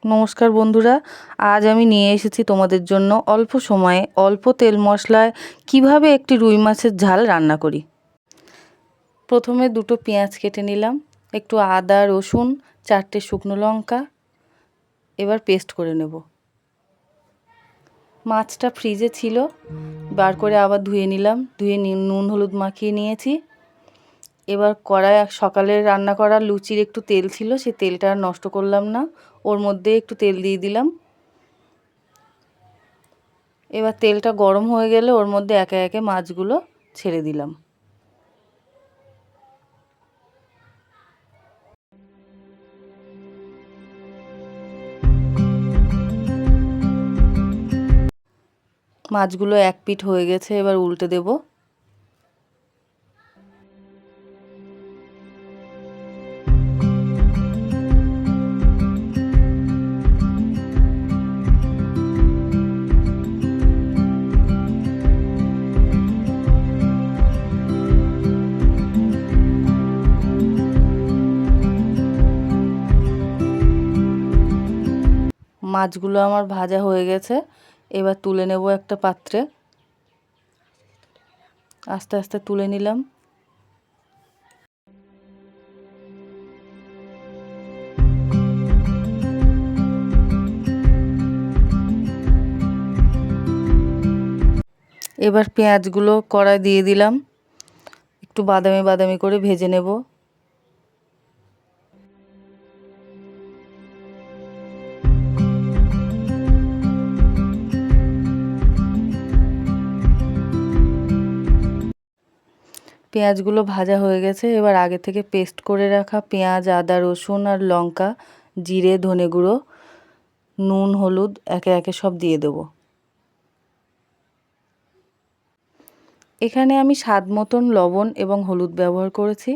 নমস্কার বন্ধুরা, আজ আমি নিয়ে এসেছি তোমাদের জন্য অল্প সময়ে অল্প তেল মশলায় কিভাবে একটি রুই মাছের ঝাল রান্না করি। প্রথমে দুটো পেঁয়াজ কেটে নিলাম, একটু আদা রসুন, 4টে শুকনো লঙ্কা, এবার পেস্ট করে নেব। মাছটা ফ্রিজে ছিল, বার করে আবার ধুয়ে নিলাম, ধুয়ে নুন হলুদ মাখিয়ে নিয়েছি। এবার কড়ায় সকালে রান্না করা লুচির একটু তেল ছিল, সেই তেলটা আর নষ্ট করলাম না, ওর মধ্যে একটু তেল দিয়ে দিলাম। এবার তেলটা গরম হয়ে গেলে ওর মধ্যে একে একে মাছগুলো ছেড়ে দিলাম। মাছগুলো এক পিঠ হয়ে গেছে, এবার উল্টে দেব। মাছগুলো আমার ভাজা হয়ে গেছে, এবার তুলে নেব একটা পাত্রে। আস্তে আস্তে তুলে নিলাম। এবার পেঁয়াজগুলো কড়ায় দিয়ে দিলাম, একটু বাদামি বাদামি করে ভেজে নেব। পেঁয়াজগুলো ভাজা হয়ে গেছে, এবার আগে থেকে পেস্ট করে রাখা পেঁয়াজ, আদা রসুন আর লঙ্কা, জিরে, ধনে গুঁড়ো, নুন হলুদ একে একে সব দিয়ে দেবো। এখানে আমি স্বাদ মতন লবণ এবং হলুদ ব্যবহার করেছি।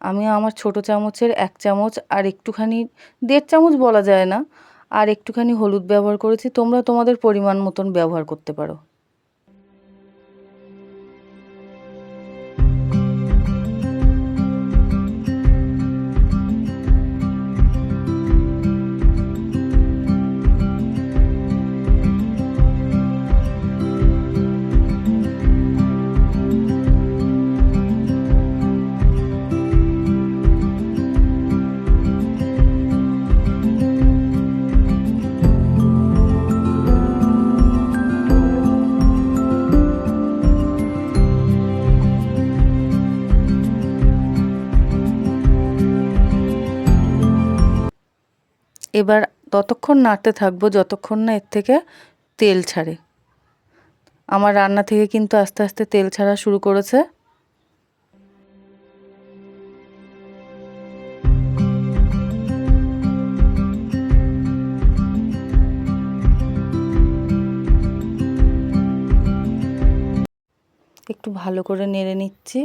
আমি আমার ছোট চামচের 1 চামচ আর একটুখানি 1.5 চামচ বলা যায় না, আর একটুখানি হলুদ ব্যবহার করেছি। তোমরা তোমাদের পরিমাণ মতন ব্যবহার করতে পারো। এবার ততক্ষণ নাড়তে থাকবো যতক্ষণ না এর থেকে তেল ছাড়ে। আমার রান্না থেকে কিন্তু আস্তে আস্তে তেল ছাড়া শুরু করেছে। একটু ভালো করে নেড়ে নিচ্ছি।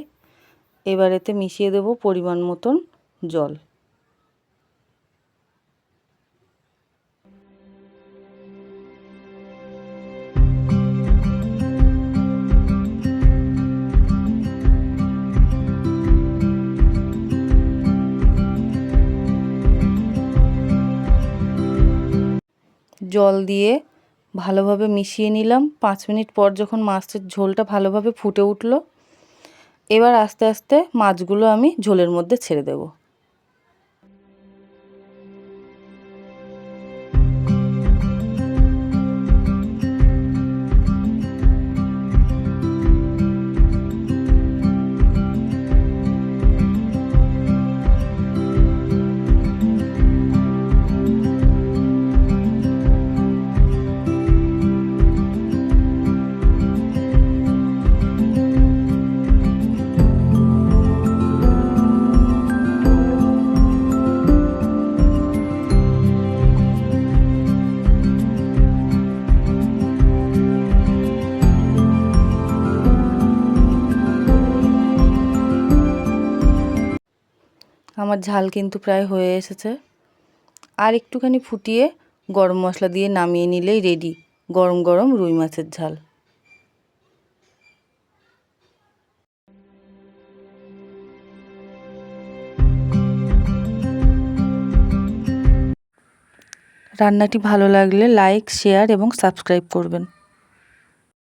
এবার এতে মিশিয়ে দেব পরিমাণ মতন জল। জল দিয়ে ভালোভাবে মিশিয়ে নিলাম। 5 মিনিট পর যখন মাছের ঝোলটা ভালোভাবে ফুটে উঠলো, এবার আস্তে আস্তে মাছগুলো আমি ঝোলের মধ্যে ছেড়ে দেব। আমার ঝাল কিন্তু প্রায় হয়ে এসেছে। আর একটুখানি ফুটিয়ে গরম মশলা দিয়ে নামিয়ে নিলেই রেডি গরম গরম রুই মাছের ঝাল। রান্নাটি ভালো লাগলে লাইক, শেয়ার এবং সাবস্ক্রাইব করবেন।